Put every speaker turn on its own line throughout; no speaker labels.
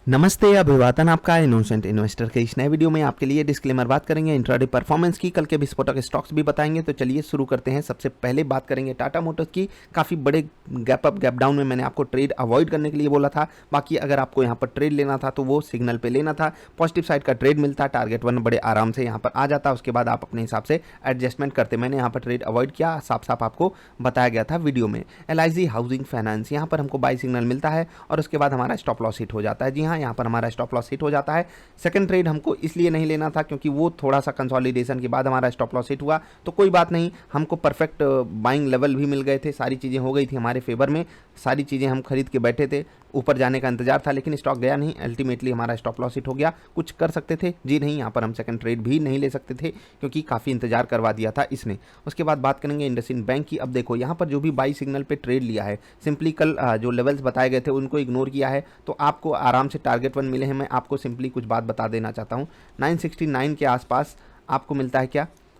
नमस्ते, अभिवादन आपका इनोसेंट इन्वेस्टर के इस नए वीडियो में आपके लिए डिस्क्लेमर बात करेंगे, इंट्राडे परफॉर्मेंस की, कल के विस्फोटक स्टॉक्स भी बताएंगे। तो चलिए शुरू करते हैं। सबसे पहले बात करेंगे टाटा मोटर्स की। काफ़ी बड़े गैप अप गैप डाउन में मैंने आपको ट्रेड अवॉइड करने के लिए बोला था। बाकी अगर आपको यहाँ पर ट्रेड लेना था तो वो सिग्नल पे लेना था, पॉजिटिव साइड का ट्रेड मिलता, टारगेट वन बड़े आराम से यहाँ पर आ जाता, उसके बाद आप अपने हिसाब से एडजस्टमेंट करते। मैंने यहाँ पर ट्रेड अवॉइड किया, साफ साफ आपको बताया गया था वीडियो में। LIC हाउसिंग फाइनेंस, यहाँ पर हमको बाई सिग्नल मिलता है और उसके बाद हमारा स्टॉप लॉस हिट हो जाता है। जी हाँ, यहाँ पर हमारा स्टॉप लॉस हिट हो जाता है। सेकंड ट्रेड हमको इसलिए नहीं लेना था क्योंकि वो थोड़ा सा कंसोलिडेशन के बाद हमारा स्टॉप लॉस हिट हुआ, तो कोई बात नहीं, हमको परफेक्ट बाइंग लेवल भी मिल गए थे, सारी चीज़ें हो गई थी हमारे फेवर में, सारी चीज़ें हम खरीद के बैठे थे, ऊपर जाने का इंतजार था, लेकिन स्टॉक गया नहीं। अल्टीमेटली हमारा स्टॉप लॉस हिट हो गया। कुछ कर सकते थे? जी नहीं, यहाँ पर हम सेकंड ट्रेड भी नहीं ले सकते थे क्योंकि काफ़ी इंतजार करवा दिया था इसने। उसके बाद बात करेंगे इंडसइंड बैंक की। अब देखो यहाँ पर जो भी बाई सिग्नल पे ट्रेड लिया है, सिंपली कल जो लेवल्स बताए गए थे उनको इग्नोर किया है, तो आपको आराम से टारगेट वन मिले हैं। मैं आपको सिंपली कुछ बात बता देना चाहता हूँ। 969 के आसपास आपको मिलता है,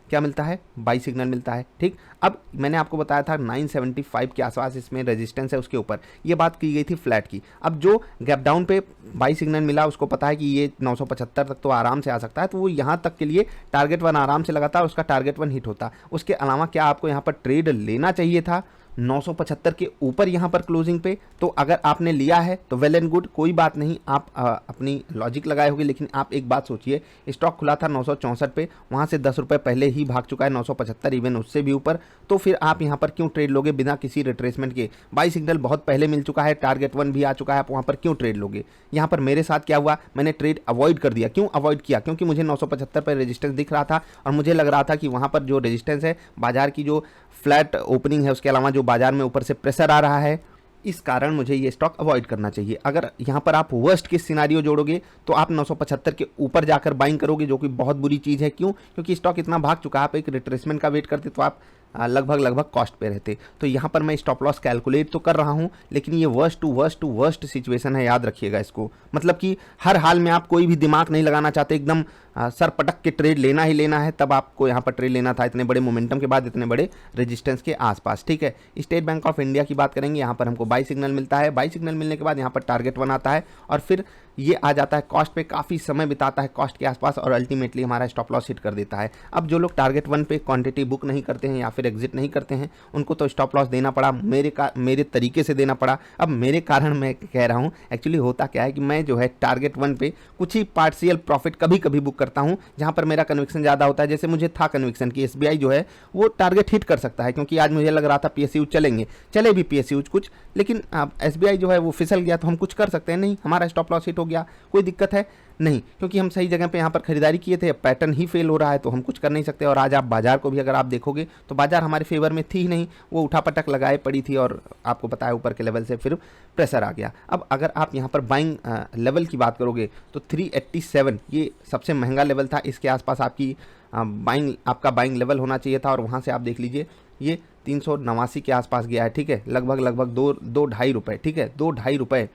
क्या मिलता है? बाई सिग्नल मिलता है। ठीक, अब मैंने आपको बताया था 975 के आसपास इसमें रेजिस्टेंस है, उसके ऊपर ये बात की गई थी फ्लैट की। अब जो गैप डाउन पे बाई सिग्नल मिला उसको पता है कि ये 975 तक तो आराम से आ सकता है, तो वो यहाँ तक के लिए टारगेट वन आराम से लगाता और उसका टारगेट वन हिट होता। उसके अलावा क्या आपको यहाँ पर ट्रेड लेना चाहिए था 975 के ऊपर यहाँ पर क्लोजिंग पे? तो अगर आपने लिया है तो वेल एंड गुड, कोई बात नहीं, आप अपनी लॉजिक लगाए होगे। लेकिन आप एक बात सोचिए, स्टॉक खुला था 964 पे, वहाँ से 10 रुपये पहले ही भाग चुका है 975, इवन उससे भी ऊपर, तो फिर आप यहाँ पर क्यों ट्रेड लोगे बिना किसी रिट्रेसमेंट के? बाई सिग्नल बहुत पहले मिल चुका है, टारगेट वन भी आ चुका है, आप वहाँ पर क्यों ट्रेड लोगे? यहाँ पर मेरे साथ क्या हुआ, मैंने ट्रेड अवॉइड कर दिया। क्यों अवॉइड किया? क्योंकि मुझे 975 पर रेजिस्टेंस दिख रहा था और मुझे लग रहा था कि वहाँ पर जो रेजिस्टेंस है, बाजार की जो फ्लैट ओपनिंग है, उसके अलावा जो बाजार में ऊपर से प्रेशर आ रहा है, इस कारण मुझे ये स्टॉक अवॉइड करना चाहिए। अगर यहाँ पर आप वर्स्ट केस सिनारियो जोड़ोगे तो आप 975 के ऊपर जाकर बाइंग करोगे, जो कि बहुत बुरी चीज़ है। क्यों? क्योंकि स्टॉक इतना भाग चुका है। आप एक रिट्रेसमेंट का वेट करते तो आप लगभग कॉस्ट पे रहते। तो यहाँ पर मैं स्टॉप लॉस कैलकुलेट तो कर रहा हूँ, लेकिन ये वर्स्ट टू वर्स्ट सिचुएशन है, याद रखिएगा इसको। मतलब कि हर हाल में आप कोई भी दिमाग नहीं लगाना चाहते, एकदम सर पटक के ट्रेड लेना ही लेना है, तब आपको यहाँ पर ट्रेड लेना था इतने बड़े मोमेंटम के बाद, इतने बड़े रेजिस्टेंस के आसपास। ठीक है, स्टेट बैंक ऑफ इंडिया की बात करेंगे। यहाँ पर हमको बाई सिग्नल मिलता है, बाई सिग्नल मिलने के बाद यहाँ पर टारगेट वन आता है और फिर ये आ जाता है कॉस्ट पे, काफ़ी समय बिताता है कॉस्ट के आसपास और अल्टीमेटली हमारा स्टॉप लॉस हिट कर देता है। अब जो लोग टारगेट वन पे क्वांटिटी बुक नहीं करते हैं या फिर एग्जिट नहीं करते हैं, उनको तो स्टॉप लॉस देना पड़ा, मेरे तरीके से देना पड़ा। अब मेरे कारण मैं कह रहा हूँ, एक्चुअली होता क्या है कि मैं जो है टारगेट वन पे कुछ ही पार्शियल प्रॉफिट कभी कभी बुक करता हूँ, जहाँ पर मेरा कन्विक्शन ज़्यादा होता है। जैसे मुझे था कन्विक्शन कि SBI जो है वो टारगेट हिट कर सकता है, क्योंकि आज मुझे लग रहा था PSU चलेंगे, चले भी PSU कुछ, लेकिन SBI जो है वो फिसल गया, तो हम कुछ कर सकते हैं नहीं, हमारा स्टॉप लॉस हिट हो गया, कोई दिक्कत है नहीं, क्योंकि हम सही जगह पे यहाँ पर खरीदारी किए थे। पैटर्न ही फेल हो रहा है तो हम कुछ कर नहीं सकते। और आज आप बाजार को भी अगर आप देखोगे तो बाजार हमारे फेवर में थी ही नहीं, वो उठापटक लगाए पड़ी थी और आपको पता है ऊपर के लेवल से फिर प्रेशर आ गया। अब अगर आप यहाँ पर बाइंग लेवल की बात करोगे तो 387 ये सबसे महंगा लेवल था, इसके आसपास आपकी आपका बाइंग लेवल होना चाहिए था और वहाँ से आप देख लीजिए ये 389 के आसपास गया है। ठीक है, लगभग दो ढाई रुपये। ठीक है, 2-2.5 रुपये।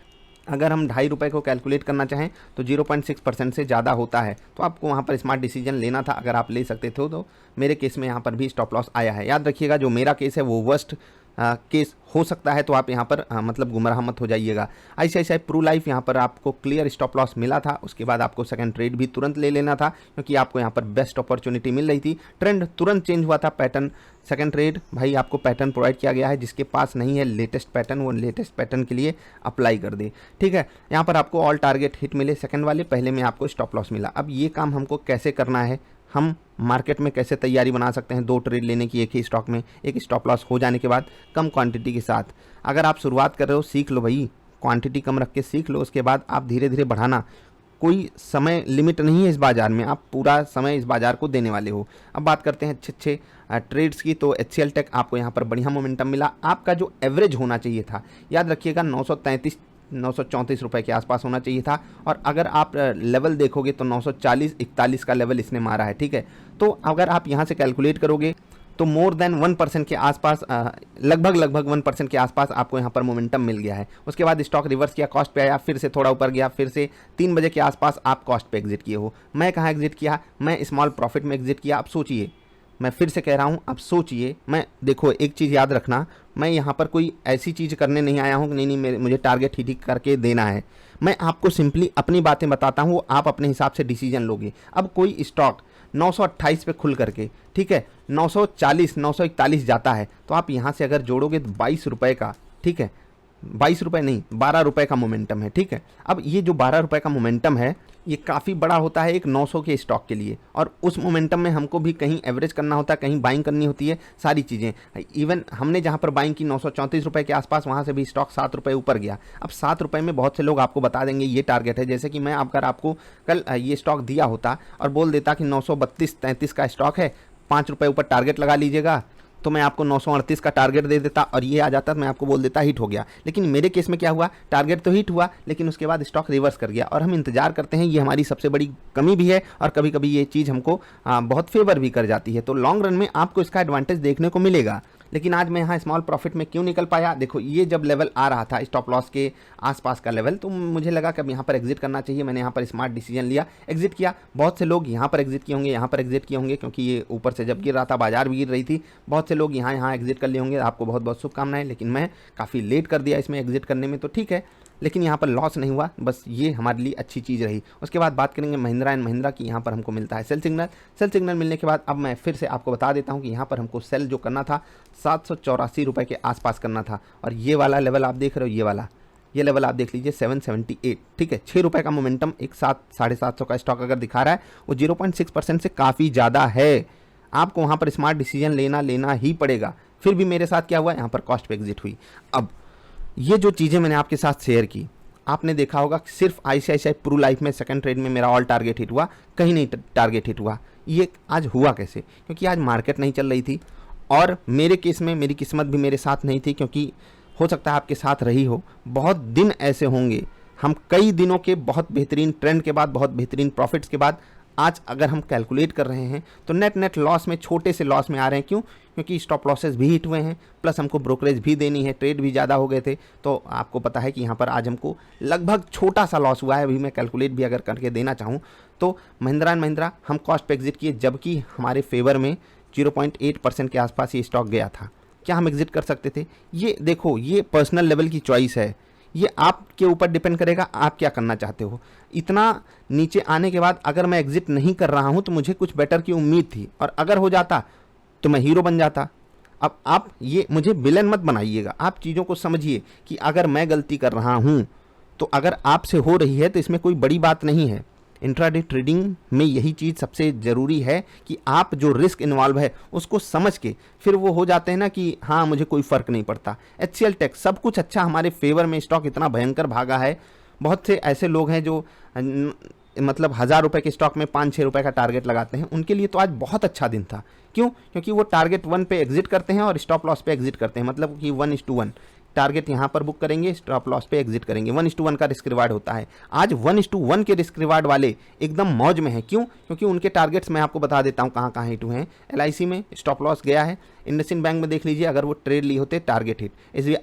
अगर हम 2.5 रुपये को कैलकुलेट करना चाहें तो 0.6% से ज़्यादा होता है, तो आपको वहाँ पर स्मार्ट डिसीजन लेना था। अगर आप ले सकते थे तो मेरे केस में यहाँ पर भी स्टॉप लॉस आया है। याद रखिएगा, जो मेरा केस है वो वर्स्ट केस हो सकता है, तो आप यहाँ पर मतलब गुमराह मत हो जाइएगा। ICICI प्रू लाइफ, यहाँ पर आपको क्लियर स्टॉप लॉस मिला था, उसके बाद आपको सेकंड ट्रेड भी तुरंत ले लेना था क्योंकि आपको यहाँ पर बेस्ट अपॉर्चुनिटी मिल रही थी। ट्रेंड तुरंत चेंज हुआ था, पैटर्न सेकंड ट्रेड भाई आपको पैटर्न प्रोवाइड किया गया है, जिसके पास नहीं है लेटेस्ट पैटर्न, वो लेटेस्ट पैटर्न के लिए अप्लाई कर दे। ठीक है, यहाँ पर आपको ऑल टारगेट हिट मिले सेकंड वाले, पहले में आपको स्टॉप लॉस मिला। अब ये काम हमको कैसे करना है, हम मार्केट में कैसे तैयारी बना सकते हैं 2 ट्रेड लेने की एक ही स्टॉक में, एक स्टॉप लॉस हो जाने के बाद कम क्वांटिटी के साथ। अगर आप शुरुआत कर रहे हो, सीख लो भाई, क्वांटिटी कम रख के सीख लो, उसके बाद आप धीरे धीरे बढ़ाना। कोई समय लिमिट नहीं है इस बाज़ार में, आप पूरा समय इस बाज़ार को देने वाले हो। अब बात करते हैं अच्छे ट्रेड्स की, तो HCL टेक आपको यहाँ पर बढ़िया मोमेंटम मिला। आपका जो एवरेज होना चाहिए था, याद रखिएगा 934 रुपये के आसपास होना चाहिए था, और अगर आप लेवल देखोगे तो 940-41 का लेवल इसने मारा है। ठीक है, तो अगर आप यहाँ से कैलकुलेट करोगे तो मोर देन 1% के आसपास, लगभग 1% के आसपास आपको यहाँ पर मोमेंटम मिल गया है। उसके बाद स्टॉक रिवर्स किया, कॉस्ट पे आया, फिर से थोड़ा ऊपर गया, फिर से 3 बजे के आसपास आप कॉस्ट पे एग्जिट किए हो। मैं कहाँ एग्जिट किया? मैं स्मॉल प्रॉफिट में एग्जिट किया। आप सोचिए, मैं फिर से कह रहा हूँ, आप सोचिए। मैं देखो एक चीज़ याद रखना, मैं यहाँ पर कोई ऐसी चीज़ करने नहीं आया हूँ कि नहीं मुझे टारगेट ही करके देना है। मैं आपको सिंपली अपनी बातें बताता हूँ, आप अपने हिसाब से डिसीजन लोगे। अब कोई स्टॉक 928 पे खुल करके, ठीक है, 940 941 जाता है, तो आप यहाँ से अगर जोड़ोगे तो 22 रुपये का, ठीक है, 22 रुपये नहीं 12 रुपये का मोमेंटम है, ठीक है। अब ये जो 12 रुपये का मोमेंटम है ये काफ़ी बड़ा होता है एक 900 के स्टॉक के लिए, और उस मोमेंटम में हमको भी कहीं एवरेज करना होता है, कहीं बाइंग करनी होती है, सारी चीज़ें। इवन हमने जहाँ पर बाइंग की 934 रुपये के आसपास, वहाँ से भी स्टॉक 7 रुपये ऊपर गया। अब 7 रुपये में बहुत से लोग आपको बता देंगे ये टारगेट है। जैसे कि मैं अगर आपको कल ये स्टॉक दिया होता और बोल देता कि 932-33 का स्टॉक है, 5 रुपये ऊपर टारगेट लगा लीजिएगा, तो मैं आपको 938 का टारगेट दे देता और ये आ जाता तो मैं आपको बोल देता हिट हो गया। लेकिन मेरे केस में क्या हुआ, टारगेट तो हिट हुआ लेकिन उसके बाद स्टॉक रिवर्स कर गया, और हम इंतजार करते हैं। ये हमारी सबसे बड़ी कमी भी है, और कभी कभी ये चीज़ हमको बहुत फेवर भी कर जाती है। तो लॉन्ग रन में आपको इसका एडवांटेज देखने को मिलेगा। लेकिन आज मैं यहाँ स्मॉल प्रॉफिट में क्यों निकल पाया, देखो ये जब लेवल आ रहा था स्टॉप लॉस के आसपास का लेवल, तो मुझे लगा कि अब यहाँ पर एग्जिट करना चाहिए। मैंने यहाँ पर स्मार्ट डिसीजन लिया, एग्जिट किया। बहुत से लोग यहाँ पर एग्जिट किए होंगे, यहाँ पर एग्जिट किए होंगे, क्योंकि ये ऊपर से जब गिर रहा था बाजार भी गिर रही थी, बहुत से लोग यहाँ एग्जिट कर लिए होंगे। आपको बहुत बहुत शुभकामनाएं। लेकिन मैं काफ़ी लेट कर दिया इसमें एग्जिट करने में, तो ठीक है, लेकिन यहाँ पर लॉस नहीं हुआ, बस ये हमारे लिए अच्छी चीज़ रही। उसके बाद बात करेंगे महिंद्रा एंड महिंद्रा की। यहाँ पर हमको मिलता है सेल सिग्नल। सेल सिग्नल मिलने के बाद अब मैं फिर से आपको बता देता हूँ कि यहाँ पर हमको सेल जो करना था 784 रुपये के आसपास करना था, और ये वाला लेवल आप देख रहे हो, ये लेवल आप देख लीजिए 778, ठीक है। 6 रुपये का मोमेंटम एक 700-750 का स्टॉक अगर दिखा रहा है, वो 0.6% से काफ़ी ज़्यादा है। आपको वहाँ पर स्मार्ट डिसीजन लेना ही पड़ेगा। फिर भी मेरे साथ क्या हुआ, यहाँ पर कॉस्ट पे एग्जिट हुई। अब ये जो चीज़ें मैंने आपके साथ शेयर की, आपने देखा होगा कि सिर्फ आईसीआईसीआई प्रू लाइफ में सेकंड ट्रेड में मेरा ऑल टारगेट हिट हुआ, कहीं नहीं टारगेट हिट हुआ। ये आज हुआ कैसे, क्योंकि आज मार्केट नहीं चल रही थी, और मेरे केस में मेरी किस्मत भी मेरे साथ नहीं थी, क्योंकि हो सकता है आपके साथ रही हो। बहुत दिन ऐसे होंगे, हम कई दिनों के बहुत बेहतरीन ट्रेंड के बाद, बहुत बेहतरीन प्रॉफिट्स के बाद, आज अगर हम कैलकुलेट कर रहे हैं तो नेट लॉस में, छोटे से लॉस में आ रहे हैं। क्यों, क्योंकि स्टॉप लॉसेस भी हिट हुए हैं, प्लस हमको ब्रोकरेज भी देनी है, ट्रेड भी ज़्यादा हो गए थे। तो आपको पता है कि यहाँ पर आज हमको लगभग छोटा सा लॉस हुआ है। अभी मैं कैलकुलेट भी अगर करके देना चाहूँ तो महिंद्रा एंड महिंद्रा हम कॉस्ट पे एग्जिट किए, जबकि हमारे फेवर में 0.8% के आसपास ये स्टॉक गया था। क्या हम एग्जिट कर सकते थे? ये देखो, ये पर्सनल लेवल की चॉइस है, ये आपके ऊपर डिपेंड करेगा आप क्या करना चाहते हो। इतना नीचे आने के बाद अगर मैं एग्जिट नहीं कर रहा हूं तो मुझे कुछ बेटर की उम्मीद थी, और अगर हो जाता तो मैं हीरो बन जाता। अब आप ये मुझे विलेन मत बनाइएगा, आप चीज़ों को समझिए कि अगर मैं गलती कर रहा हूं तो अगर आपसे हो रही है तो इसमें कोई बड़ी बात नहीं है। इंट्राडे ट्रेडिंग में यही चीज़ सबसे ज़रूरी है कि आप जो रिस्क इन्वॉल्व है उसको समझ के फिर वो हो जाते हैं ना कि हाँ मुझे कोई फ़र्क नहीं पड़ता। HCL टेक सब कुछ अच्छा हमारे फेवर में, स्टॉक इतना भयंकर भागा है। बहुत से ऐसे लोग हैं जो मतलब 1000 रुपये के स्टॉक में 5-6 रुपये का टारगेट लगाते हैं, उनके लिए तो आज बहुत अच्छा दिन था। क्यों? क्योंकि वो टारगेट 1 पे एग्जिट करते हैं और स्टॉप लॉस पे एग्जिट करते हैं, मतलब कि 1:1 टारगेट यहाँ पर बुक करेंगे, स्टॉप लॉस पे एग्जिट करेंगे। 1:1 का रिस्क रिवार्ड होता है। आज 1:1 के रिस्क रिवार्ड वाले एकदम मौज में है। क्यों? क्योंकि उनके टारगेट्स मैं आपको बता देता हूँ कहाँ कहाँ हिट हुए हैं। LIC में स्टॉप लॉस गया है, इंडसइंड बैंक में देख लीजिए, अगर वो ट्रेड लिए होते टारगेट हिट,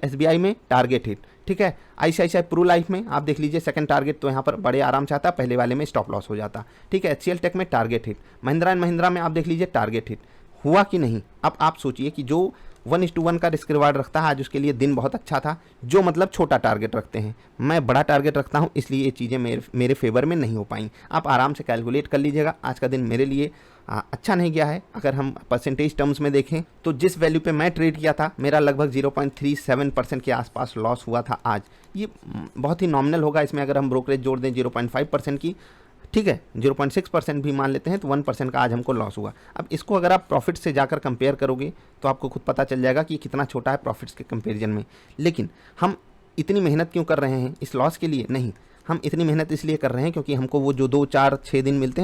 SBI में टारगेट हिट, ठीक है। ICICI प्रू लाइफ में आप देख लीजिए, सेकंड टारगेट तो यहाँ पर बड़े आराम से आता, पहले वाले में स्टॉप लॉस हो जाता, ठीक है। HCL टेक में target hit, Mahindra and Mahindra में आप देख लीजिए टारगेट हिट हुआ कि नहीं। अब आप सोचिए कि जो 1:1 का रिस्क रिवार्ड रखता है आज उसके लिए दिन बहुत अच्छा था, जो मतलब छोटा टारगेट रखते हैं। मैं बड़ा टारगेट रखता हूं, इसलिए ये चीज़ें मेरे फेवर में नहीं हो पाई। आप आराम से कैलकुलेट कर लीजिएगा। आज का दिन मेरे लिए अच्छा नहीं गया है। अगर हम परसेंटेज टर्म्स में देखें तो जिस वैल्यू पे मैं ट्रेड किया था मेरा लगभग 0.37% के आसपास लॉस हुआ था आज। ये बहुत ही नॉमिनल होगा, इसमें अगर हम ब्रोकरेज जोड़ दें 0.5% की, ठीक है, 0.6% भी मान लेते हैं तो 1% का आज हमको लॉस हुआ। अब इसको अगर आप प्रॉफिट से जाकर कंपेयर करोगे तो आपको खुद पता चल जाएगा कि कितना छोटा है प्रॉफिट्स के कंपेरिजन में। लेकिन हम इतनी मेहनत क्यों कर रहे हैं इस लॉस के लिए? नहीं, हम इतनी मेहनत इसलिए कर रहे हैं क्योंकि हमको वो जो 2, 4, 6 दिन मिलते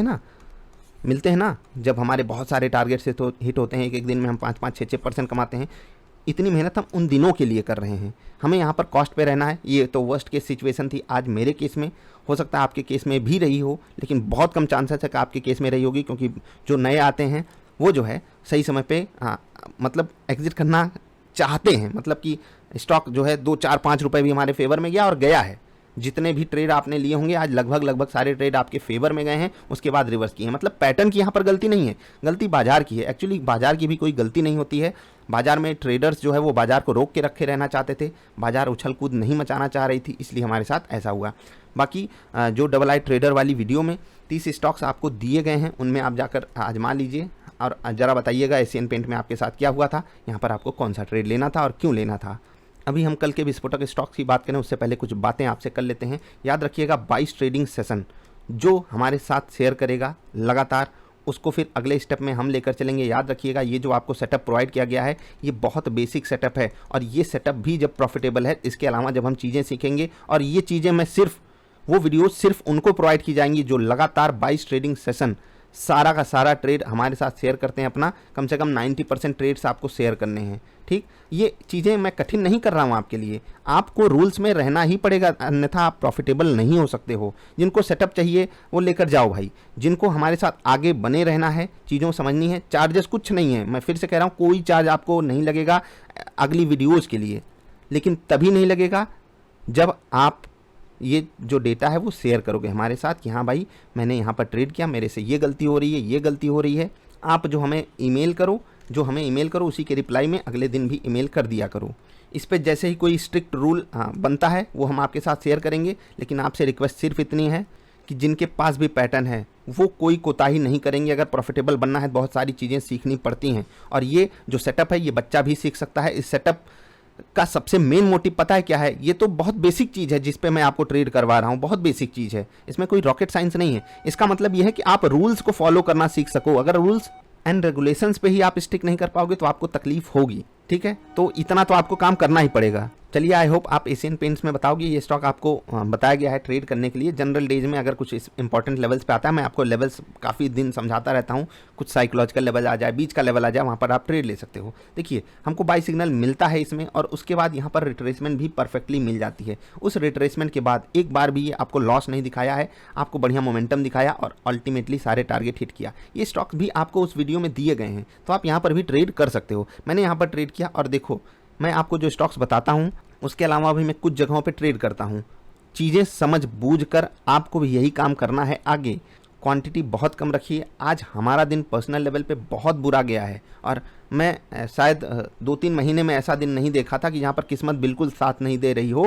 हैं ना, जब हमारे बहुत सारे टारगेट से तो हिट होते हैं, एक दिन में हम 5-5, 6-6% कमाते हैं। इतनी मेहनत हम उन दिनों के लिए कर रहे हैं। हमें यहाँ पर कॉस्ट पे रहना है। ये तो वर्स्ट केस सिचुएशन थी आज मेरे केस में, हो सकता है आपके केस में भी रही हो, लेकिन बहुत कम चांसेस है कि आपके केस में रही होगी, क्योंकि जो नए आते हैं वो जो है सही समय पे मतलब एग्जिट करना चाहते हैं। मतलब कि स्टॉक जो है 2, 4, 5 रुपये भी हमारे फेवर में गया और गया है, जितने भी ट्रेड आपने लिए होंगे आज लगभग सारे ट्रेड आपके फेवर में गए हैं, उसके बाद रिवर्स किए हैं। मतलब पैटर्न की यहाँ पर गलती नहीं है, गलती बाजार की है। एक्चुअली बाजार की भी कोई गलती नहीं होती है। बाजार में ट्रेडर्स जो है वो बाजार को रोक के रखे रहना चाहते थे, बाजार उछल कूद नहीं मचाना चाह रही थी, इसलिए हमारे साथ ऐसा हुआ। बाकी जो डबल आई ट्रेडर वाली वीडियो में 30 स्टॉक्स आपको दिए गए हैं, उनमें आप जाकर आजमा लीजिए और ज़रा बताइएगा एशियन पेंट में आपके साथ क्या हुआ था, यहाँ पर आपको कौन सा ट्रेड लेना था और क्यों लेना था। अभी हम कल के विस्फोटक स्टॉक्स की बात करें उससे पहले कुछ बातें आपसे कर लेते हैं। याद रखिएगा 22 ट्रेडिंग सेशन जो हमारे साथ शेयर करेगा लगातार, उसको फिर अगले स्टेप में हम लेकर चलेंगे। याद रखिएगा ये जो आपको सेटअप प्रोवाइड किया गया है ये बहुत बेसिक सेटअप है, और ये सेटअप भी जब प्रॉफिटेबल है, इसके अलावा जब हम चीज़ें सीखेंगे, और ये चीज़ें मैं सिर्फ वो वीडियो सिर्फ उनको प्रोवाइड की जाएंगी जो लगातार 22 ट्रेडिंग सेशन सारा का सारा ट्रेड हमारे साथ शेयर करते हैं अपना। कम से कम 90% ट्रेड्स आपको शेयर करने हैं। ठीक, ये चीज़ें मैं कठिन नहीं कर रहा हूँ आपके लिए, आपको रूल्स में रहना ही पड़ेगा, अन्यथा आप प्रॉफिटेबल नहीं हो सकते हो। जिनको सेटअप चाहिए वो लेकर जाओ भाई, जिनको हमारे साथ आगे बने रहना है, चीज़ों समझनी है। चार्जेस कुछ नहीं है, मैं फिर से कह रहा हूँ, कोई चार्ज आपको नहीं लगेगा अगली वीडियोज़ के लिए, लेकिन तभी नहीं लगेगा जब आप ये जो डेटा है वो शेयर करोगे हमारे साथ कि हाँ भाई मैंने यहाँ पर ट्रेड किया, मेरे से ये गलती हो रही है, ये गलती हो रही है। आप जो हमें ईमेल करो उसी के रिप्लाई में अगले दिन भी ईमेल कर दिया करो। इस पर जैसे ही कोई स्ट्रिक्ट रूल बनता है वो हम आपके साथ शेयर करेंगे, लेकिन आपसे रिक्वेस्ट सिर्फ इतनी है कि जिनके पास भी पैटर्न है वो कोई कोताही नहीं करेंगे। अगर प्रॉफिटेबल बनना है बहुत सारी चीज़ें सीखनी पड़ती हैं, और ये जो सेटअप है ये बच्चा भी सीख सकता है। इस सेटअप का सबसे मेन मोटिव पता है क्या है? ये तो बहुत बेसिक चीज़ है जिस पे मैं आपको ट्रेड करवा रहा हूँ, बहुत बेसिक चीज़ है, इसमें कोई रॉकेट साइंस नहीं है। इसका मतलब ये है कि आप रूल्स को फॉलो करना सीख सको। अगर रूल्स एंड रेगुलेशंस पे ही आप स्टिक नहीं कर पाओगे तो आपको तकलीफ होगी। ठीक है, तो इतना तो आपको काम करना ही पड़ेगा। चलिए, आई होप आप एशियन पेंट्स में बताओगे। ये स्टॉक आपको बताया गया है ट्रेड करने के लिए। जनरल डेज में अगर कुछ इंपॉर्टेंट लेवल्स पे आता है, मैं आपको लेवल्स काफ़ी दिन समझाता रहता हूँ, कुछ साइकोलॉजिकल लेवल आ जाए, बीच का लेवल आ जाए, वहाँ पर आप ट्रेड ले सकते हो। देखिए, हमको बाई सिग्नल मिलता है इसमें, और उसके बाद यहाँ पर रिट्रेसमेंट भी परफेक्टली मिल जाती है। उस रिट्रेसमेंट के बाद एक बार भी ये आपको लॉस नहीं दिखाया है, आपको बढ़िया मोमेंटम दिखाया और अल्टीमेटली सारे टारगेट हिट किया। ये स्टॉक्स भी आपको उस वीडियो में दिए गए हैं, तो आप यहाँ पर भी ट्रेड कर सकते हो। मैंने यहाँ पर ट्रेड किया, और देखो मैं आपको जो स्टॉक्स बताता हूँ उसके अलावा भी मैं कुछ जगहों पे ट्रेड करता हूँ। चीज़ें समझ बूझ कर आपको भी यही काम करना है आगे। क्वांटिटी बहुत कम रखिए। आज हमारा दिन पर्सनल लेवल पे बहुत बुरा गया है, और मैं शायद 2-3 महीने में ऐसा दिन नहीं देखा था कि जहाँ पर किस्मत बिल्कुल साथ नहीं दे रही हो,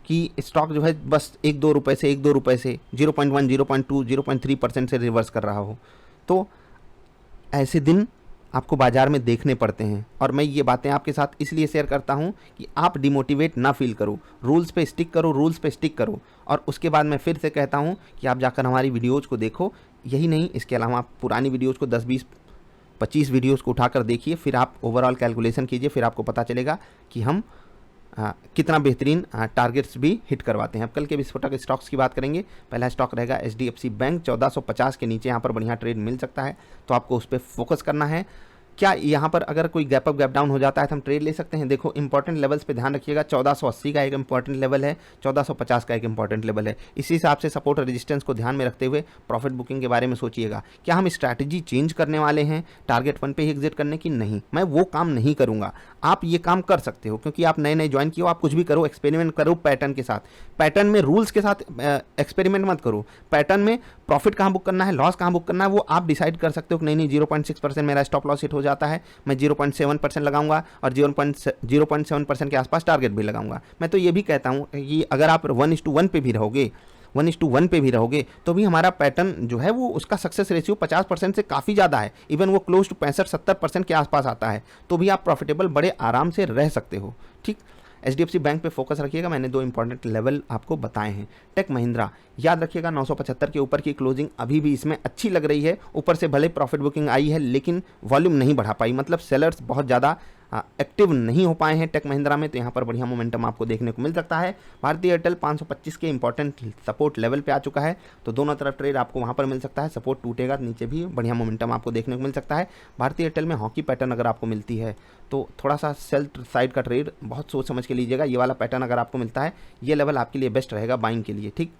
कि स्टॉक जो है बस 1-2 रुपये से 0.1, 0.2, 0.3% से रिवर्स कर रहा हो। तो ऐसे दिन आपको बाजार में देखने पड़ते हैं, और मैं ये बातें आपके साथ इसलिए शेयर करता हूँ कि आप डिमोटिवेट ना फील करो। रूल्स पे स्टिक करो। और उसके बाद मैं फिर से कहता हूँ कि आप जाकर हमारी वीडियोज़ को देखो। यही नहीं, इसके अलावा आप पुरानी वीडियोज़ को 10, 20, 25 वीडियोज़ को उठाकर देखिए, फिर आप ओवरऑल कैलकुलेशन कीजिए, फिर आपको पता चलेगा कि हम कितना बेहतरीन टारगेट्स भी हिट करवाते हैं। अब कल के विस्फोटक स्टॉक्स की बात करेंगे। पहला स्टॉक रहेगा HDFC बैंक। 1450 के नीचे यहाँ पर बढ़िया ट्रेड मिल सकता है, तो आपको उस पर फोकस करना है। क्या यहाँ पर अगर कोई गैप अप गैप डाउन हो जाता है तो हम ट्रेड ले सकते हैं? देखो, इंपॉर्टेंट लेवल्स पे ध्यान रखिएगा। 1480 का एक इंपॉर्टेंट लेवल है, 1450 का एक इंपॉर्टेंट लेवल है। इसी हिसाब से सपोर्ट और रेजिस्टेंस को ध्यान में रखते हुए प्रॉफिट बुकिंग के बारे में सोचिएगा। क्या हम स्ट्रैटेजी चेंज करने वाले हैं टारगेट 1 पे ही एग्जिट करने की? नहीं, मैं वो काम नहीं करूँगा। आप ये काम कर सकते हो क्योंकि आप नए ज्वाइन किए हो। आप कुछ भी करो, एक्सपेरिमेंट करो पैटर्न के साथ। पैटर्न में रूल्स के साथ एक्सपेरिमेंट मत करो। पैटर्न में प्रॉफिट कहाँ बुक करना है, लॉस कहाँ बुक करना है, वो आप डिसाइड कर सकते हो कि नहीं 0.6% मेरा स्टॉप लॉस हिट हो जाता है, मैं 0.7% लगाऊंगा और 0.7% के आसपास टारगेट भी लगाऊंगा। मैं तो ये भी कहता हूँ कि अगर आप 1:1 पे भी रहोगे, 1:1 पे भी रहोगे तो भी हमारा पैटर्न जो है वो उसका सक्सेस रेशियो 50% से काफ़ी ज़्यादा है। इवन वो क्लोज टू 65-70% के आसपास आता है, तो भी आप प्रॉफिटेबल बड़े आराम से रह सकते हो। ठीक, HDFC बैंक पे फोकस रखिएगा। मैंने 2 इंपॉर्टेंट लेवल आपको बताए हैं। टेक महिंद्रा, याद रखिएगा 975 के ऊपर की क्लोजिंग अभी भी इसमें अच्छी लग रही है। ऊपर से भले प्रॉफिट बुकिंग आई है लेकिन वॉल्यूम नहीं बढ़ा पाई, मतलब सेलर्स बहुत ज़्यादा एक्टिव नहीं हो पाए हैं टेक महिंद्रा में, तो यहाँ पर बढ़िया मोमेंटम आपको देखने को मिल सकता है। भारतीय एयरटेल 525 के इंपॉर्टेंट सपोर्ट लेवल पे आ चुका है, तो दोनों तरफ ट्रेड आपको वहाँ पर मिल सकता है। सपोर्ट टूटेगा तो नीचे भी बढ़िया मोमेंटम आपको देखने को मिल सकता है। भारतीय एयरटेल में हॉकी पैटर्न अगर आपको मिलती है तो थोड़ा सा सेल साइड का ट्रेड बहुत सोच समझ के लीजिएगा। ये वाला पैटर्न अगर आपको मिलता है, ये लेवल आपके लिए बेस्ट रहेगा बाइंग के लिए। ठीक,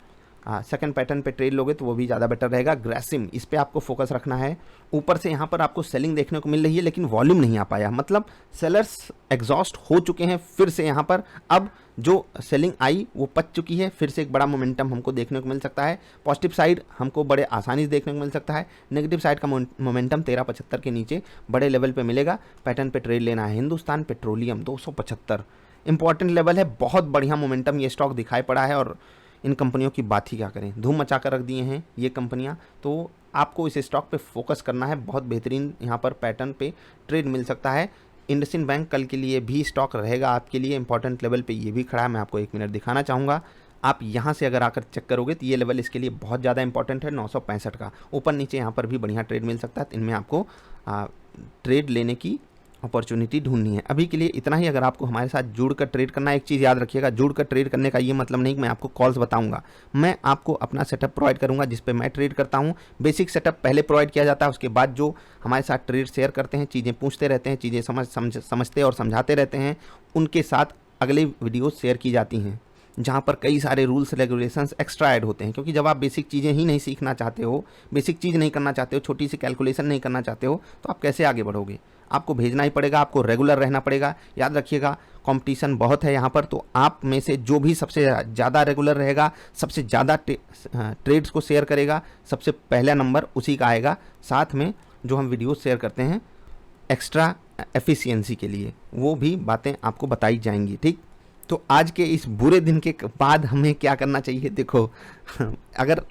सेकंड पैटर्न पे ट्रेड लोगे तो वो भी ज़्यादा बेटर रहेगा। ग्रेसिम, इस पे आपको फोकस रखना है। ऊपर से यहाँ पर आपको सेलिंग देखने को मिल रही है लेकिन वॉल्यूम नहीं आ पाया, मतलब सेलर्स एग्जॉस्ट हो चुके हैं फिर से यहाँ पर। अब जो सेलिंग आई वो पच चुकी है, फिर से एक बड़ा मोमेंटम हमको देखने को मिल सकता है। पॉजिटिव साइड हमको बड़े आसानी से देखने को मिल सकता है। नेगेटिव साइड का मोमेंटम 1375 के नीचे बड़े लेवल पे मिलेगा। पैटर्न पे ट्रेड लेना है। हिंदुस्तान पेट्रोलियम 275 इंपॉर्टेंट लेवल है, बहुत बढ़िया मोमेंटम ये स्टॉक दिखाई पड़ा है और इन कंपनियों की बात ही क्या करें, धूम मचा कर रख दिए हैं ये कंपनियां। तो आपको इस स्टॉक पे फोकस करना है, बहुत बेहतरीन यहाँ पर पैटर्न पे ट्रेड मिल सकता है। इंडसइंड बैंक कल के लिए भी स्टॉक रहेगा आपके लिए, इंपॉर्टेंट लेवल पे ये भी खड़ा है। मैं आपको 1 मिनट दिखाना चाहूँगा। आप यहाँ से अगर आकर चेक करोगे तो ये लेवल इसके लिए बहुत ज़्यादा इंपॉर्टेंट है, 965 का। ऊपर नीचे यहाँ पर भी बढ़िया ट्रेड मिल सकता है। इनमें आपको ट्रेड लेने की अपॉर्चुनिटी ढूंढनी है। अभी के लिए इतना ही। अगर आपको हमारे साथ जुड़कर ट्रेड करना है, एक चीज़ याद रखिएगा, जुड़कर ट्रेड करने का ये मतलब नहीं कि मैं आपको कॉल्स बताऊंगा। मैं आपको अपना सेटअप प्रोवाइड करूंगा जिस पे मैं ट्रेड करता हूं। बेसिक सेटअप पहले प्रोवाइड किया जाता है, उसके बाद जो हमारे साथ ट्रेड शेयर करते हैं, चीज़ें पूछते रहते हैं, चीज़ें समझते और समझाते रहते हैं, उनके साथ अगले वीडियो शेयर की जाती हैं जहाँ पर कई सारे रूल्स रेगुलेशंस एक्स्ट्रा ऐड होते हैं। क्योंकि जब आप बेसिक चीज़ें ही नहीं सीखना चाहते हो, बेसिक चीज़ नहीं करना चाहते हो, छोटी सी कैलकुलेशन नहीं करना चाहते हो, तो आप कैसे आगे बढ़ोगे? आपको भेजना ही पड़ेगा, आपको रेगुलर रहना पड़ेगा। याद रखिएगा कंपटीशन बहुत है यहाँ पर, तो आप में से जो भी सबसे ज़्यादा रेगुलर रहेगा, सबसे ज़्यादा ट्रेड्स को शेयर करेगा, सबसे पहला नंबर उसी का आएगा। साथ में जो हम वीडियो शेयर करते हैं एक्स्ट्रा एफिशिएंसी के लिए, वो भी बातें आपको बताई जाएंगी। ठीक, तो आज के इस बुरे दिन के बाद हमें क्या करना चाहिए? देखो, अगर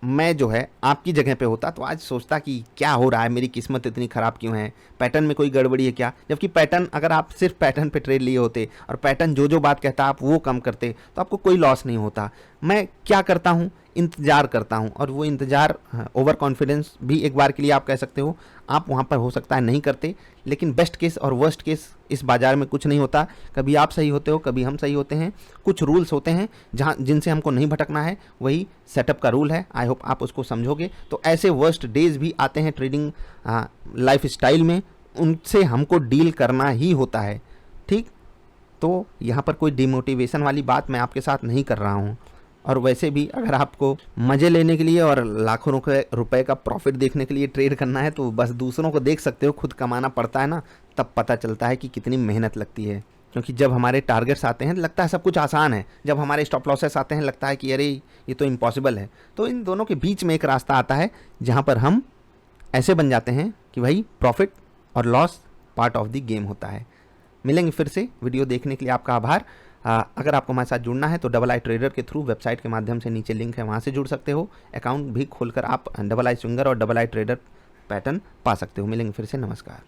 मैं जो है आपकी जगह पे होता तो आज सोचता कि क्या हो रहा है, मेरी किस्मत इतनी ख़राब क्यों है, पैटर्न में कोई गड़बड़ी है क्या? जबकि पैटर्न, अगर आप सिर्फ पैटर्न पे ट्रेड लिए होते और पैटर्न जो बात कहता आप वो कम करते तो आपको कोई लॉस नहीं होता। मैं क्या करता हूँ, इंतज़ार करता हूँ, और वो इंतज़ार ओवर कॉन्फिडेंस भी एक बार के लिए आप कह सकते हो। आप वहाँ पर हो सकता है नहीं करते, लेकिन बेस्ट केस और वर्स्ट केस इस बाज़ार में कुछ नहीं होता। कभी आप सही होते हो, कभी हम सही होते हैं। कुछ रूल्स होते हैं जिनसे हमको नहीं भटकना है, वही सेटअप का रूल है। आई होप आप उसको समझोगे। तो ऐसे वर्स्ट डेज भी आते हैं ट्रेडिंग लाइफ स्टाइल में, उनसे हमको डील करना ही होता है। ठीक, तो यहाँ पर कोई डिमोटिवेशन वाली बात मैं आपके साथ नहीं कर रहा हूँ। और वैसे भी अगर आपको मज़े लेने के लिए और लाखों रुपए का प्रॉफिट देखने के लिए ट्रेड करना है तो बस दूसरों को देख सकते हो, खुद कमाना पड़ता है ना, तब पता चलता है कि कितनी मेहनत लगती है। क्योंकि जब हमारे टारगेट्स आते हैं लगता है सब कुछ आसान है, जब हमारे स्टॉप लॉसेस आते हैं लगता है कि अरे ये तो इम्पॉसिबल है। तो इन दोनों के बीच में एक रास्ता आता है जहाँ पर हम ऐसे बन जाते हैं कि भाई प्रॉफिट और loss part of the game होता है। मिलेंगे फिर से। वीडियो देखने के लिए आपका आभार। अगर आपको हमारे साथ जुड़ना है तो डबल आई ट्रेडर के थ्रू वेबसाइट के माध्यम से नीचे लिंक है, वहाँ से जुड़ सकते हो। अकाउंट भी खोलकर आप डबल आई स्विंगर और डबल आई ट्रेडर पैटर्न पा सकते हो। मिलेंगे फिर से। नमस्कार।